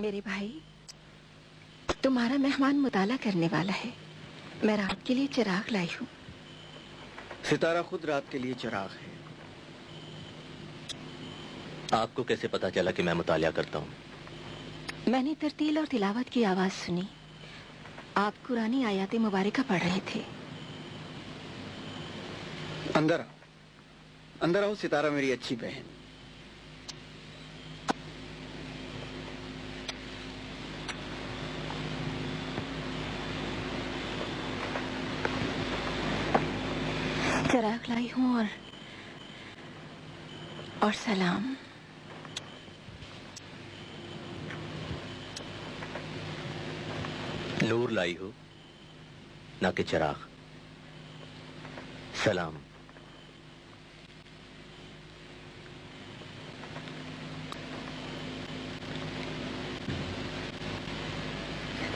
मेरे भाई, तुम्हारा मेहमान मुताला करने वाला है। मैं रात के लिए चिराग लाई हूँ। सितारा खुद रात के लिए चिराग है। आपको कैसे पता चला कि मैं मुतालिया करता हूँ? मैंने तरतील और तिलावत की आवाज सुनी। आप कुरानी आयाते मुबारका पढ़ रहे थे। अंदर आओ सितारा, मेरी अच्छी बहन। चिराग लाई हूँ और सलाम। नूर लाई हो, ना कि चिराग। सलाम।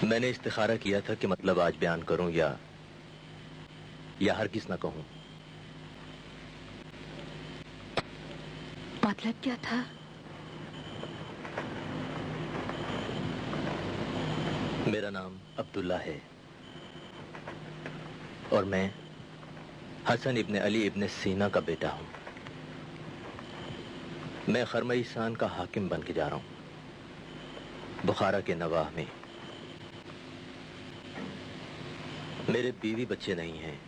मैंने इस्तिखारा किया था कि मतलब आज बयान करूं या हरगिज़ ना कहूं। मतलब क्या था? मेरा नाम अब्दुल्ला है और मैं हसन इब्ने अली इब्ने सीना का बेटा हूं। मैं खरमईसान का हाकिम बन के जा रहा हूं, बुखारा के नवाह में। मेरे बीवी बच्चे नहीं हैं।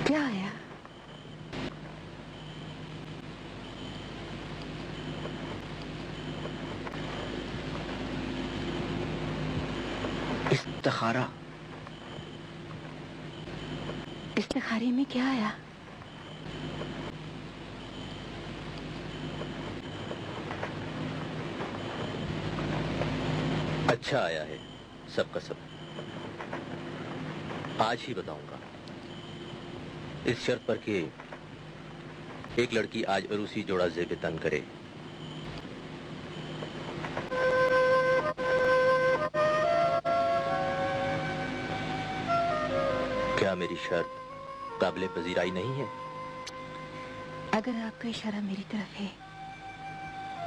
क्या आया? इस्तिखारा। इस्तिखारे में क्या आया? अच्छा आया है, सबका सब। आज ही बताऊंगा, इस शर्त पर कि एक लड़की आज अरूसी जोड़ा ज़ेब तन करे। क्या मेरी शर्त काबिले पजीराई नहीं है? अगर आपका इशारा मेरी तरफ है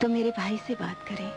तो मेरे भाई से बात करें।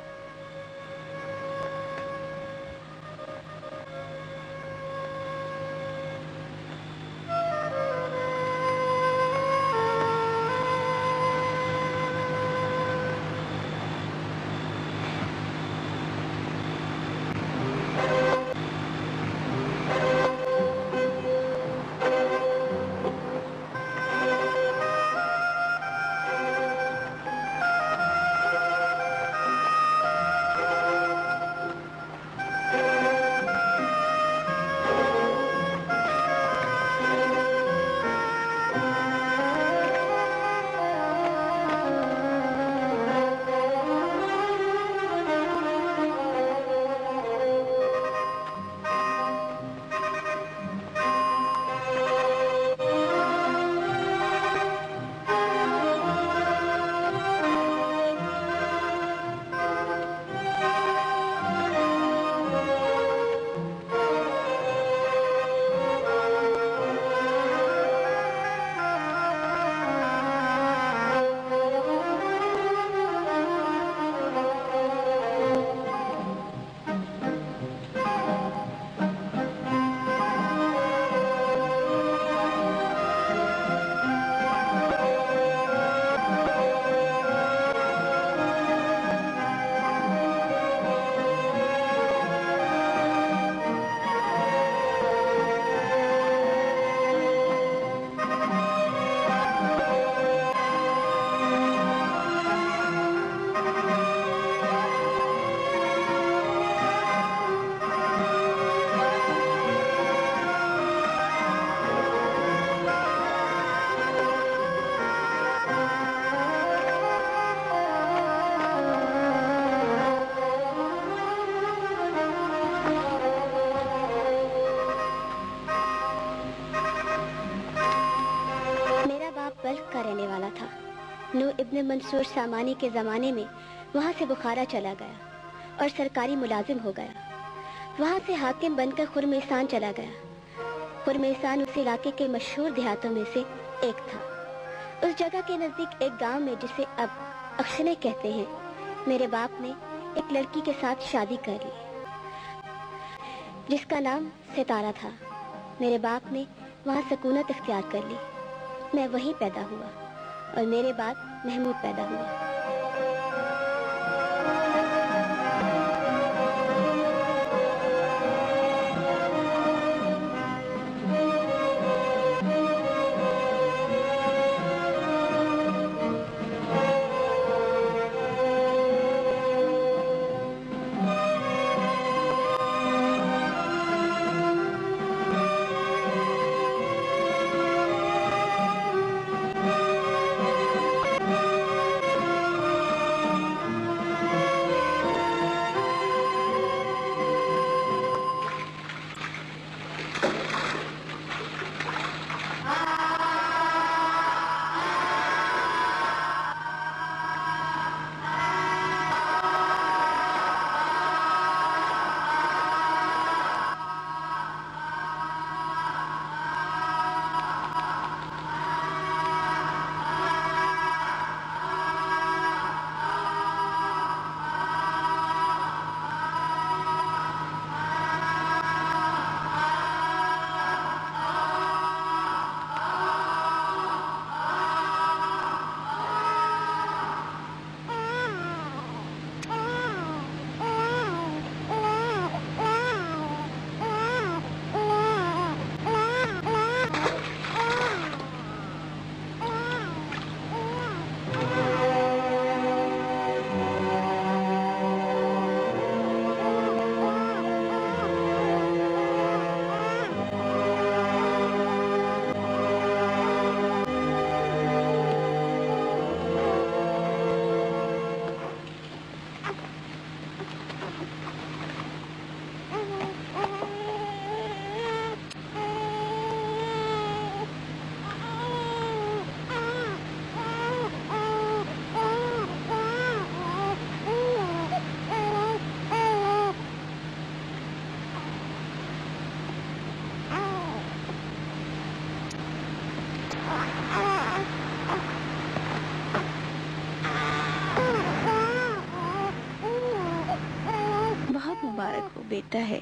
इब्ने मंसूर सामानी के ज़माने में वहाँ से बुखारा चला गया और सरकारी मुलाजिम हो गया। वहां से हाकिम बनकर खुरमेसान चला गया। खुरमेसान उस इलाके के मशहूर देहातों में से एक था। उस जगह के नजदीक एक गांव में, जिसे अब अक्षने कहते हैं, मेरे बाप ने एक लड़की के साथ शादी कर ली जिसका नाम सितारा था। मेरे बाप ने वहां सकूनत इख्तियार कर ली। मैं वहीं पैदा हुआ और मेरे बाद महमूद पैदा हुआ। मुबारक हो बेटा है।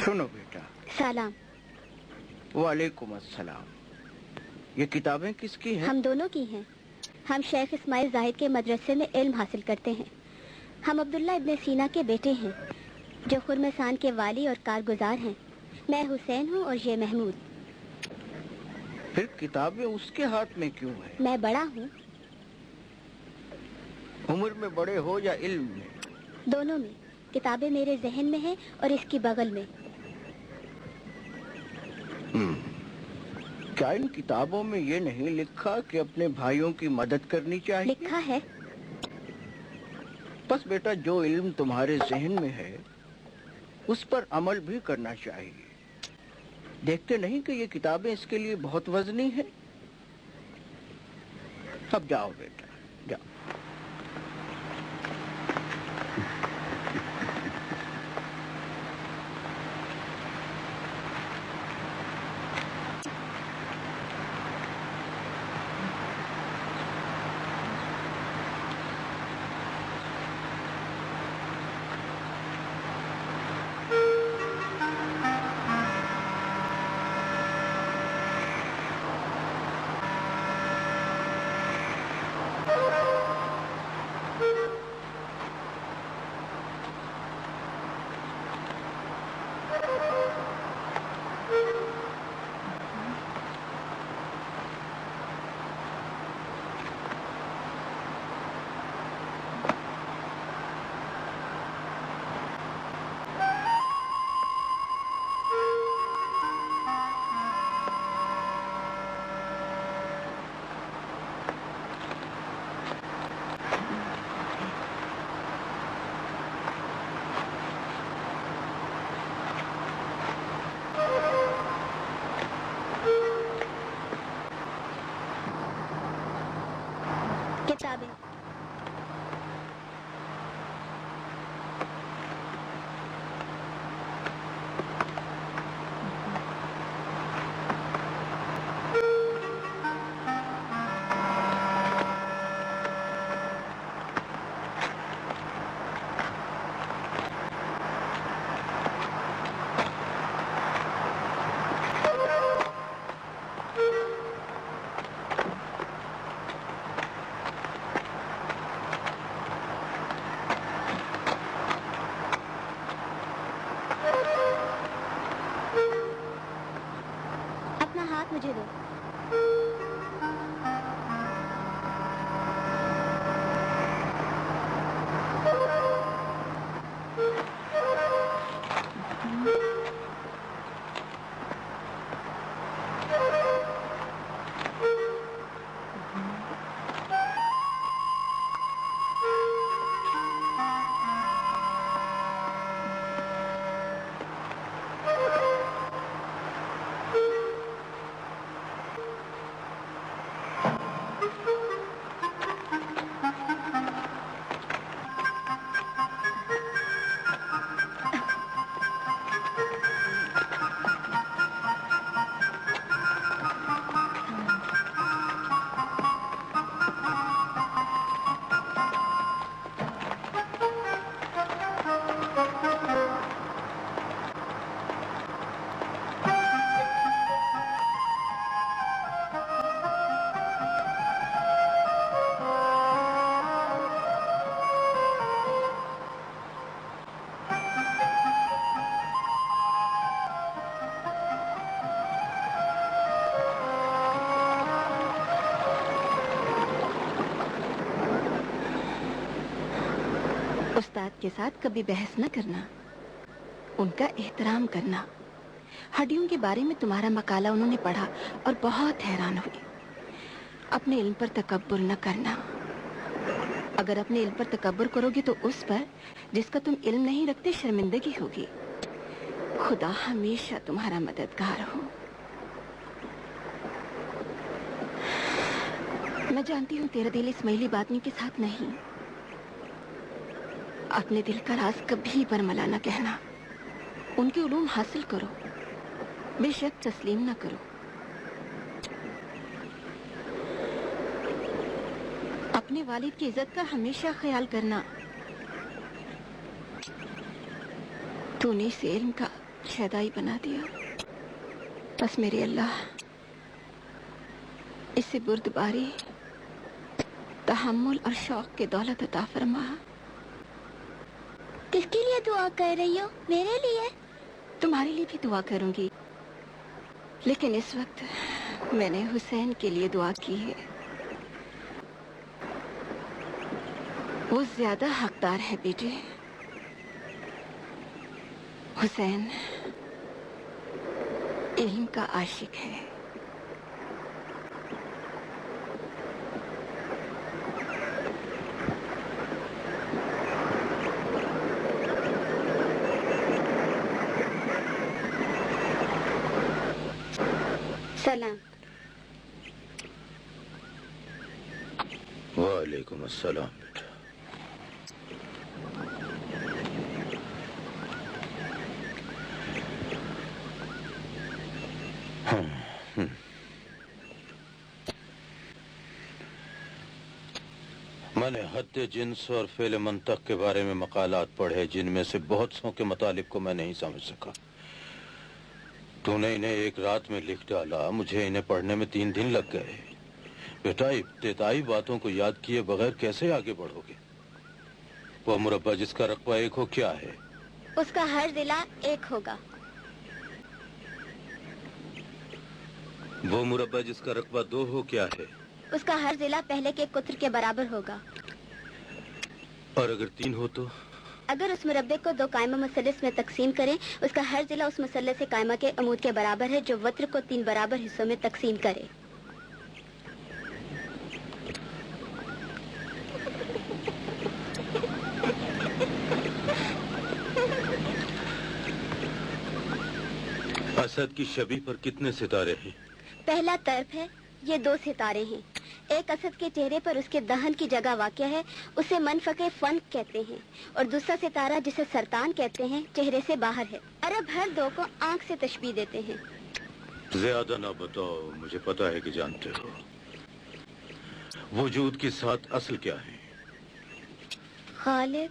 सुनो बेटा। सलाम। वालेकुम अस्सलाम। ये किताबें किसकी हैं? हम दोनों की हैं। हम शेख इस्माइल जाहिद के मदरसे में इल्म हासिल करते हैं। हम अब्दुल्ला इब्ने सीना के बेटे हैं, जो खुरमसान के वाली और कारगुजार हैं। मैं हुसैन हूँ और ये महमूद। फिर किताबें उसके हाथ में क्यों है? मैं बड़ा हूँ। उम्र में बड़े हो या इल्म में? दोनों में। किताबें मेरे जहन में हैं और इसकी बगल में। क्या इन किताबों में ये नहीं लिखा कि अपने भाइयों की मदद करनी चाहिए? लिखा है। बस बेटा, जो इल्म तुम्हारे जहन में है उस पर अमल भी करना चाहिए। देखते नहीं कि ये किताबें इसके लिए बहुत वजनी है। अब जाओ बेटा, जाओ। किताबें। अपना हाथ मुझे दो। उस्ताद के साथ कभी बहस न करना, उनका एहतराम करना। हड्डियों के बारे में तुम्हारा मकाला उन्होंने पढ़ा और बहुत हैरान हुई। अपने इल्म पर तकब्बुर न करना। अगर अपने इल्म पर तकब्बुर करोगे तो उस पर जिसका तुम इल्म नहीं रखते शर्मिंदगी होगी। खुदा हमेशा तुम्हारा मददगार हो। मैं जानती हूँ तेरा दिल इस्माइली बातनी के साथ नहीं। अपने दिल का राज कभी बरमला न कहना। उनके उलूम हासिल करो, बेशक तस्लीम न करो। अपने वालिद की इज्जत का हमेशा ख्याल करना। तूने इस इल्म का शैदाई बना दिया। बस मेरे अल्लाह इसे बुर्दबारी, तहम्मुल और शौक के दौलत अता फरमा। किसके लिए दुआ कर रही हो? मेरे लिए? तुम्हारे लिए भी दुआ करूंगी, लेकिन इस वक्त मैंने हुसैन के लिए दुआ की है। वो ज्यादा हकदार है बेटे। हुसैन इल्म का आशिक है। सलाम। वालेकुम अस्सलाम बेटा। मैंने हद जिन्स और फेल मंतक के बारे में मकालात पढ़े, जिनमें से बहुत सौ के मतलब को मैं नहीं समझ सका। तूने इन्हें एक रात में लिख डाला, मुझे इन्हें पढ़ने में 3 दिन लग गए। बेटा, इब्तिदाई बातों को याद किए बगैर कैसे आगे बढ़ोगे? वो मुरब्बा जिसका रकबा 1 हो क्या है? उसका हर जिला 1 होगा। वो मुरब्बा जिसका रकबा 2 हो क्या है? उसका हर जिला पहले के कुत्र के बराबर होगा। और अगर 3 हो तो? अगर उस मुरब्बे को 2 कायमा मुसल्लस में तकसीम करें, उसका हर जिला उस मुसल्लस से कायमा के अमूद के बराबर है, जो वत्र को 3 बराबर हिस्सों में तकसीम करे। असद की शबी पर कितने सितारे हैं? पहला तरफ है, ये 2 सितारे हैं। एक असद के चेहरे पर उसके दहन की जगह वाक़या है, उसे मनफके फन कहते हैं। और दूसरा सितारा, जिसे सरतान कहते हैं, चेहरे से बाहर है। अरब हर 2 को आंख से तशबीह देते हैं। ज्यादा ना बताओ, मुझे पता है कि जानते हो। वजूद की 7 असल क्या है? खालिक,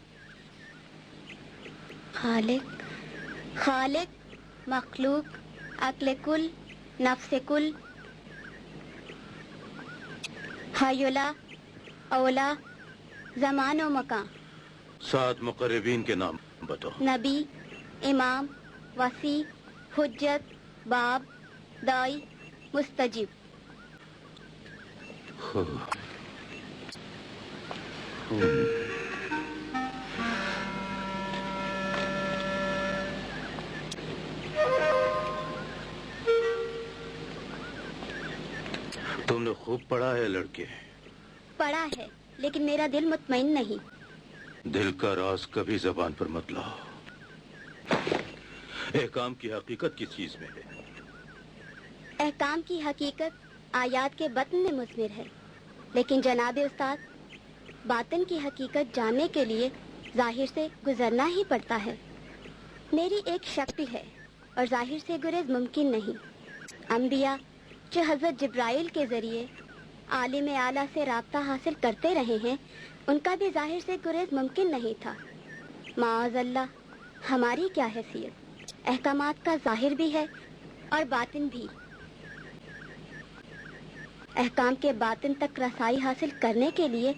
खालिक, खालिक, मखलूक, अक्ल कुल, नफ्स कुल, हायुला, औला, ज़मान और मकान। 7 मुक़र्रबीन के नाम बताओ। नबी, इमाम, वसी, हुज्जत, बाब, दाई, मुस्तजिब। तुमने खूब पढ़ा है लड़के। पढ़ा है, लेकिन मेरा दिल मुतमईन नहीं। दिल का राज कभी जबान पर मत लाओ। एहकाम की हकीकत किस चीज में है? एहकाम की हकीकत आयात के बतन में मुज़मिर है, लेकिन जनाबे उस्ताद, बातिन की हकीकत जानने के लिए जाहिर से गुजरना ही पड़ता है। मेरी एक शक्ति है और जाहिर से गुरेज मुमकिन नहीं। अंबिया जो हजरत जिब्राइल के जरिए आलिम आला से राब्ता हासिल करते रहे हैं, उनका भी जाहिर से गुरेज मुमकिन नहीं था। माअज़ल्लाह, हमारी क्या हैसियत? अहकामात का जाहिर भी है और बातिन भी। अहकाम के बातिन तक रसाई हासिल करने के लिए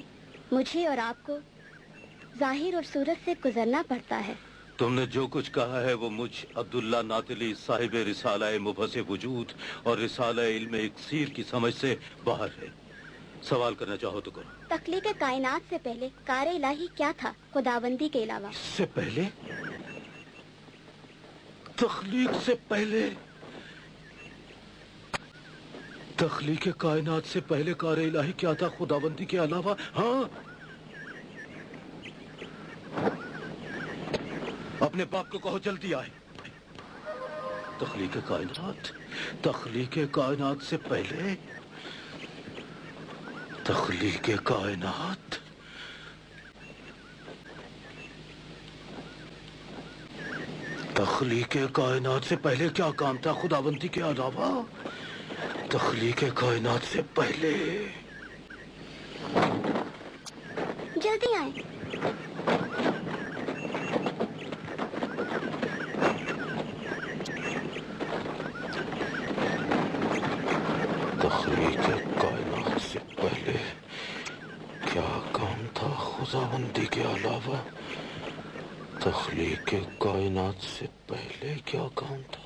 मुझे और आपको जाहिर और सूरत से गुजरना पड़ता है। तुमने जो कुछ कहा है वो मुझ अब्दुल्ला नातिली साहिब रिसाला मुबसे वजूद और रिसाला इल्म इक्सीर की समझ से बाहर है। सवाल करना चाहो तो करो। तख्लीक कायनात से पहले कार इलाही क्या था खुदाबंदी के अलावा? इससे पहले? तख्लीक से पहले? तख्लीक कायनात से पहले कार इलाही क्या था खुदाबंदी के अलावा? हाँ, अपने बाप को कहो जल्दी आए। तख्लीक कायनात, तख्लीक कायनात से पहले, तख्लीक कायनात। तख्लीक कायनात से पहले क्या काम था खुदाबंदी के अलावा? तख्लीक कायनात से पहले। जल्दी आए। खुदाबंदी के अलावा तख्लीक कायनात से पहले क्या काम था?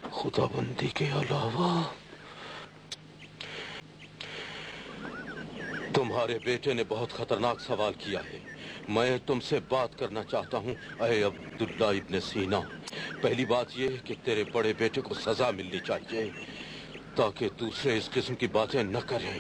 खुदाबंदी के अलावा तुम्हारे बेटे ने बहुत खतरनाक सवाल किया है। मैं तुमसे बात करना चाहता हूँ। अय अब्दुल्ला इब्न सीना, पहली बात यह है कि तेरे बड़े बेटे को सजा मिलनी चाहिए ताकि दूसरे इस किस्म की बातें न करें।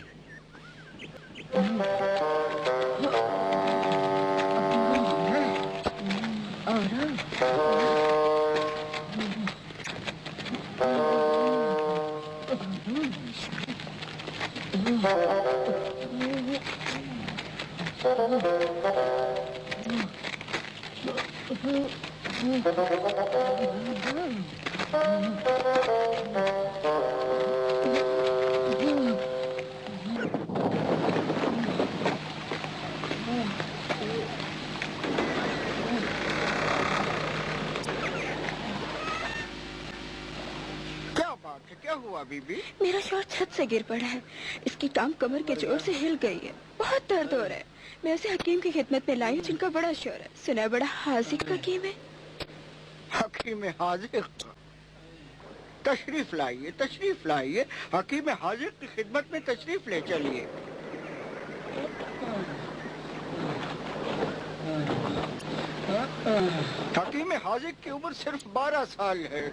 क्या हुआ बीबी? मेरा शौहर छत से गिर पड़ा है। इसकी टांग कमर के जोर से हिल गई है। बहुत दर्द हो रहा है। मैं उसे हकीम की खिदमत में लाई हूँ जिनका बड़ा शौहर है। सुना है बड़ा हाजिक हकीम है। हकीम हाजिक? तशरीफ लाइए, तशरीफ लाइए। हकीम हाजिक की खिदमत में तशरीफ ले चलिए। हकीम हाजिक की उम्र सिर्फ 12 साल है।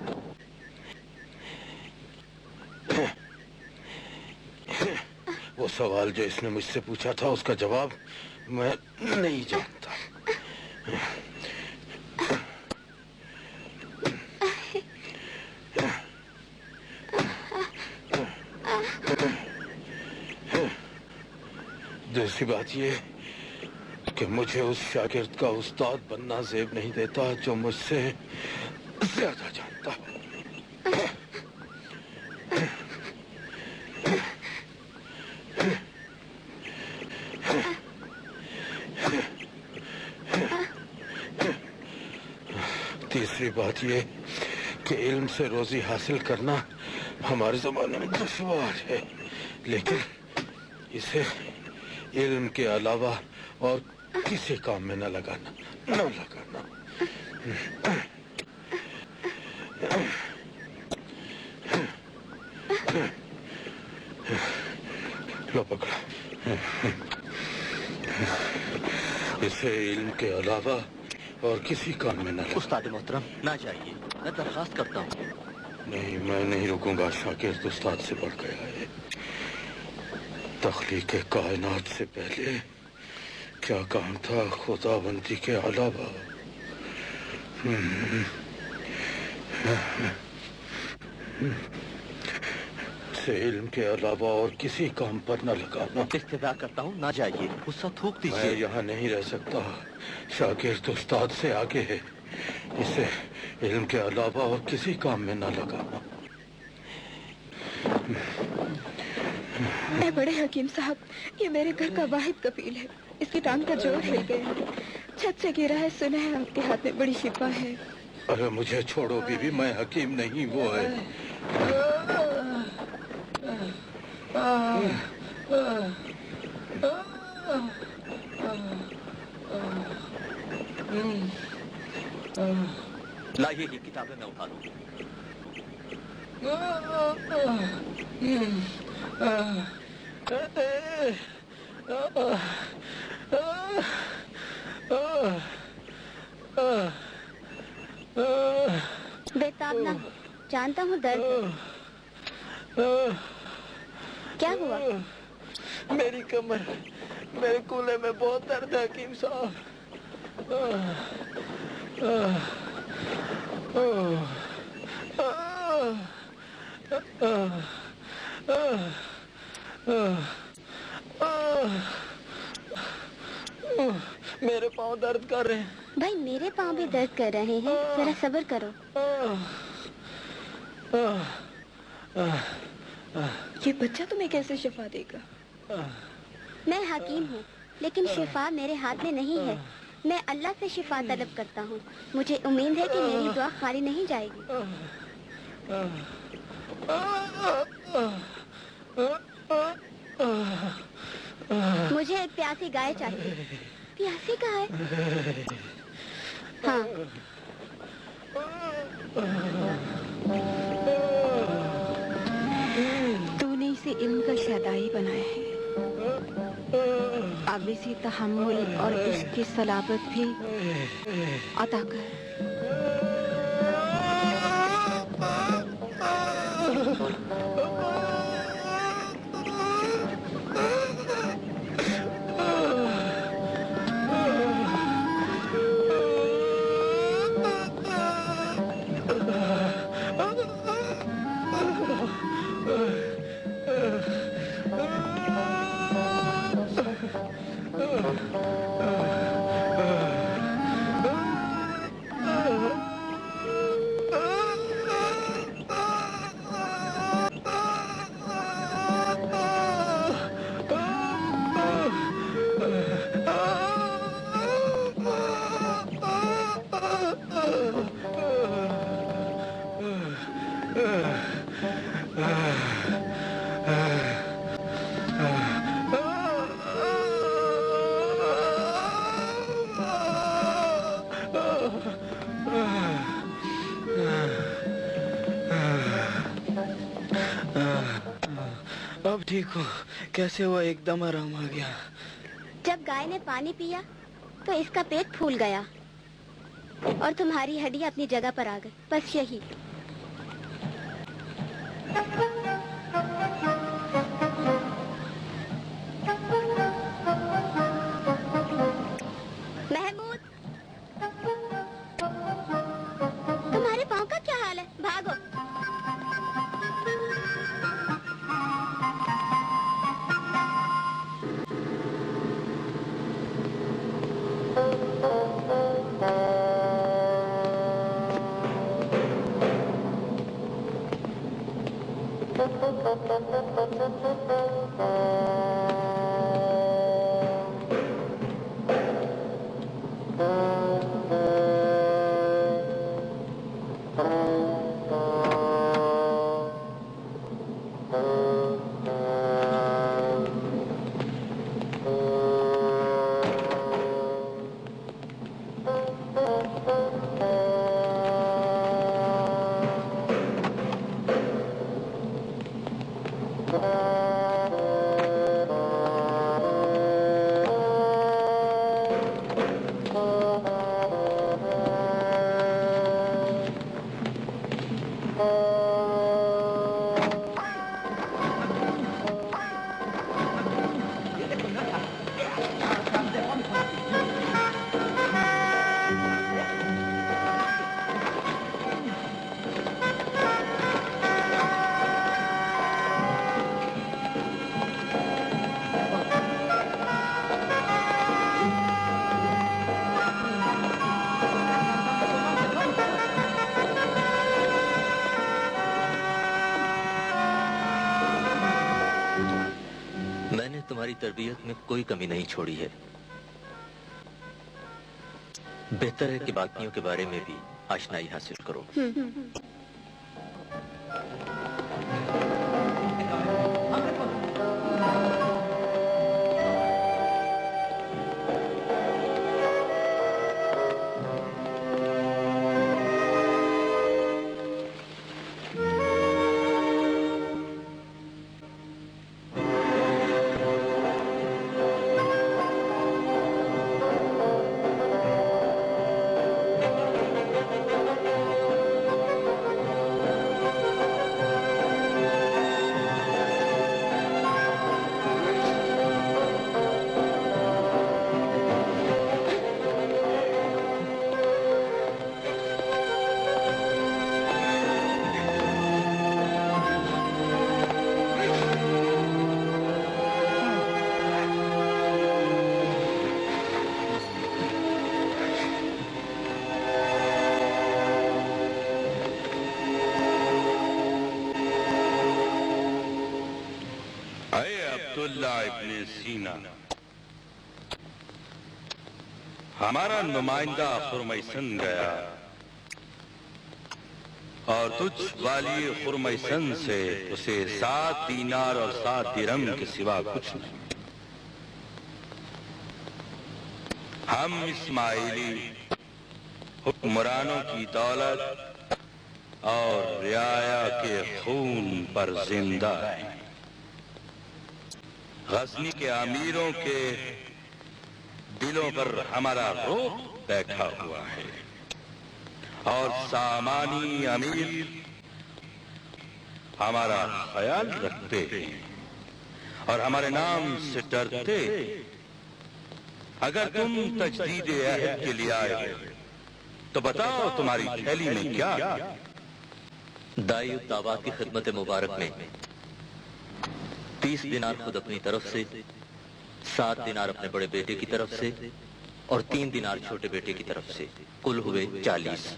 वो सवाल जो इसने मुझसे पूछा था उसका जवाब मैं नहीं जानता। दूसरी बात ये कि मुझे उस शागिर्द का उस्ताद बनना ज़ेब नहीं देता जो मुझसे ज्यादा जानता है। तीसरी बात ये कि इल्म से रोजी हासिल करना हमारे जमाने में दुश्वार है, लेकिन इसे इल्म के अलावा और किसी काम में न लगाना। लो पकड़ो। इसे इल्म के अलावा और किसी काम में न लगाना। उस्ताद मोहतरम, ना चाहिए। मैं दरखास्त करता हूँ। नहीं, मैं नहीं रुकूंगा। शागिर्द उस्ताद से बढ़ गया है। तख्लीक कायनात से पहले क्या काम था खुदाबंदी के अलावा? से इल्म के अलावा और किसी काम पर न लगाना। इस्तेदा करता हूँ, ना जाइए। गुस्सा थूक मैं दीजिए। यहाँ नहीं रह सकता। शागिर्द उस्ताद से आगे है। इसे इल्म के अलावा और किसी काम में न लगाना। मैं बड़े हकीम साहब, ये मेरे घर का वाहिद कफील है। इसकी टांग का जोर हिल गया है। छत से गिरा है। सुना है आपके हाथ में बड़ी शिफा है। अरे मुझे छोड़ो बीबी, मैं हकीम नहीं, वो है। लाइए ये किताबें, मैं उठा लूँ। बेताब ना हो, जानता हूँ दर्द है। क्या हुआ? मेरी कमर, मेरे कूल्हे में बहुत दर्द है हकीम साहब। मेरे पाँव दर्द कर रहे हैं। भाई मेरे पाँव भी दर्द कर रहे हैं, जरा सब्र करो। ये बच्चा तुम्हें कैसे शिफा देगा? मैं हकीम हूँ, लेकिन शिफा मेरे हाथ में नहीं है। मैं अल्लाह से शिफा तलब करता हूँ। मुझे उम्मीद है कि मेरी दुआ खाली नहीं जाएगी। मुझे एक प्यासी गाय चाहिए। प्यासे कहाँ है? हाँ। तूने इसे इल्म का शहदाई बनाया है। अब इसे तहम्मुल और इश्क की सलाबत भी अता कर। अब ठीक हूँ। कैसे हुआ एकदम आराम आ गया? जब गाय ने पानी पिया तो इसका पेट फूल गया और तुम्हारी हड्डियां अपनी जगह पर आ गई। बस यही। महमूद, तुम्हारे पाँव का क्या हाल है? भागो। मैंने तुम्हारी तरबियत में कोई कमी नहीं छोड़ी है। बेहतर है कि बाकियों के बारे में भी आशनाई हासिल करो। हमारा नुमाइंदा खुरमैसन गया और तुझ वाली खुरमैसन से उसे 7 दीनार और 7 दिरहम के सिवा कुछ नहीं। हम इस्माइली हुक्मरानों की दौलत और रियाया के खून पर जिंदा हैं। गजनी के अमीरों के दिलों पर हमारा रोब बैठा हुआ है और सामानी अमीर हमारा ख्याल रखते हैं और हमारे नाम से डरते। अगर तुम तजदीद अहद के लिए आए हो तो बताओ तुम्हारी थैली में क्या? दाई दावत की खिदमत मुबारक में 30 दिनार खुद अपनी तरफ से, 7 दिनार अपने बड़े बेटे की तरफ से और 3 दिनार छोटे बेटे की तरफ से, कुल हुए 40।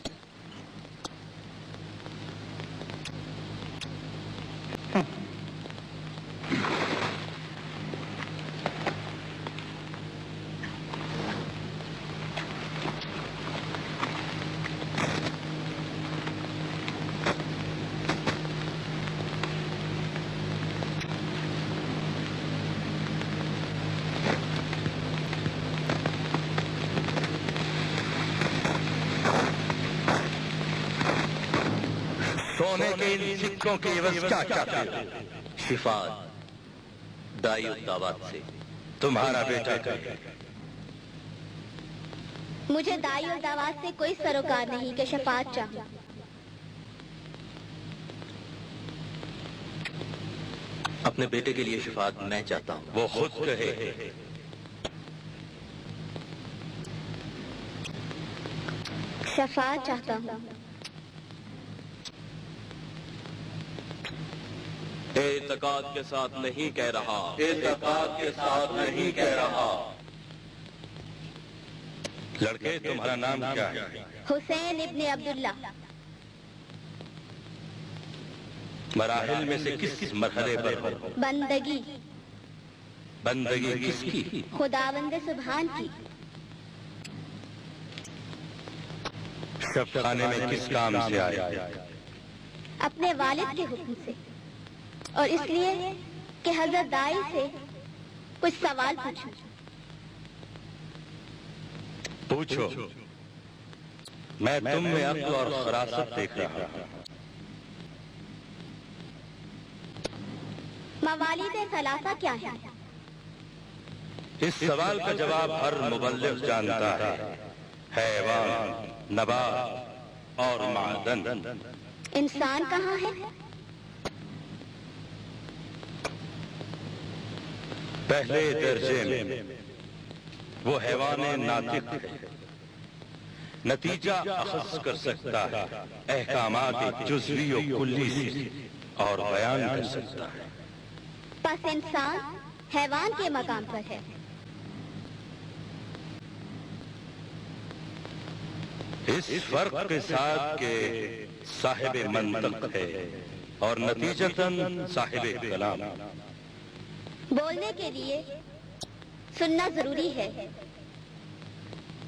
सोने के इन सिक्कों की एवज क्या चाहते हो? शिफात दाई दावत से। तुम्हारा बेटा का मुझे दाई और दावत से कोई सरोकार नहीं कि शफात चाहूं। अपने बेटे के लिए शिफात मैं चाहता हूँ। वो खुद कहे। शफात चाहता हूँ। एतकाद के साथ नहीं कह रहा। एतकाद के साथ नहीं कह रहा। लड़के, तुम्हारा नाम क्या है? हुसैन इब्ने अब्दुल्ला। मराहिल में से किस मरहले पर हो? बंदगी। बंदगी किसकी? खुदावंद सुभान की। शब खाने में किस काम से आए? अपने वालिद के हुक्म से, और इसलिए कि हजरत दाई से कुछ सवाल पूछूं। पूछो। मैं तुम में अक्ल और फरासत देख रहा हूं। मवालिद सलासा क्या है? इस सवाल का जवाब हर मुबल्लिग जानता है। हैवान, नबात और मादन। इंसान कहाँ है? पहले दर्जे में वो हैवाने नातिक है। नतीजा अखज़ कर सकता है, अहकामात जुज़वी और कुल्ली से, और बयान कर सकता है। बस इंसान हैवान के मकाम पर है। इस फर्क के साथ के साहिब मंतक है और नतीजतन साहिब कलाम। बोलने के लिए सुनना जरूरी है।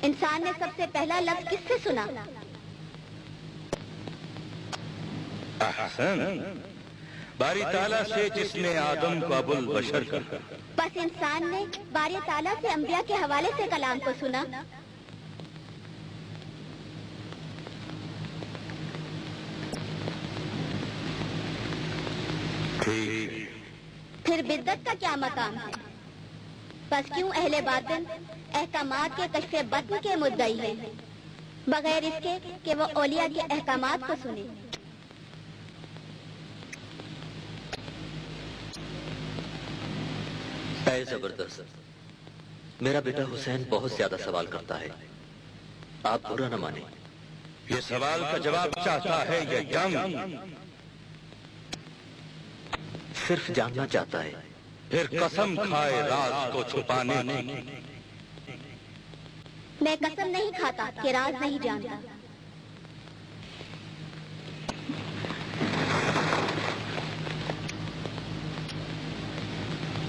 इंसान ने सबसे पहला लफ्ज किससे सुना? अहसन, बारी ताला से, जिसने आदम को अबुल बशर कहा। बस इंसान ने बारी ताला से अंबिया के हवाले से कलाम को सुना। ठीक। फिर बिद्दत का क्या मकाम है? बस क्यों अहले बातिन अहकामात के कश्फे बत्न के मुद्दई है, बगैर इसके कि वो औलिया के अहकामात को सुने। ऐ जबरदस्त, मेरा बेटा हुसैन बहुत ज्यादा सवाल करता है, आप बुरा न माने। ये सवाल का जवाब चाहता है या जंग? सिर्फ जानना चाहता है। फिर कसम खाए राज को छुपाने की। मैं कसम नहीं खाता कि राज नहीं जानता।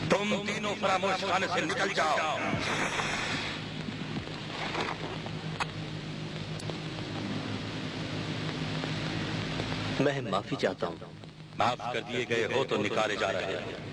तुम तीनों फरामोश खाने से निकल जाओ। मैं माफी चाहता हूँ। माफ कर दिए गए हो तो निकाले जा रहे हैं।